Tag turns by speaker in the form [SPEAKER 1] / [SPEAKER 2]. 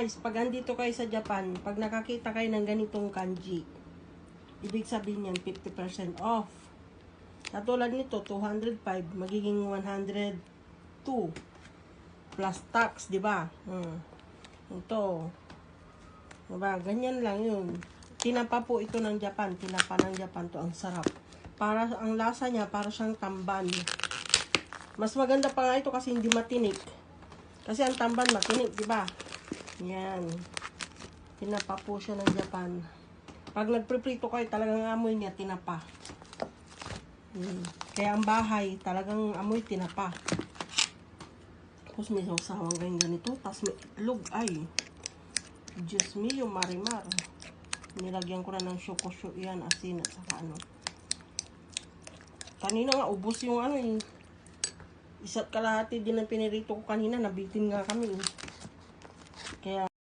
[SPEAKER 1] Guys, pag andito kayo sa Japan, pag nakakita kayo ng ganitong kanji, ibig sabihin yan 50% off. Katulad nito, 205, magiging 102 plus tax, di ba? Ito. Diba? Ganyan lang yun. Tinapa po ito ng Japan. Tinapa ng Japan to. Ang sarap. Para, ang lasa niya, para siyang tamban. Mas maganda pa nga ito kasi hindi matinik. Kasi ang tamban matinik, di ba? Yan. Tinapa po siya ng Japan. Pag nagpriprito kayo, talagang amoy niya, tinapa. Kaya ang bahay, talagang amoy tinapa. Tapos may sawang ganito. Tapos may itlog. Ay. Diyos mio, marimar. Nilagyan ko na ng syoko-syo. Yan, asin at saka ano. Kanina nga, ubos yung ano eh. Isa't kalahati din ang pinirito ko kanina. Nabitin nga kami eh. Kaya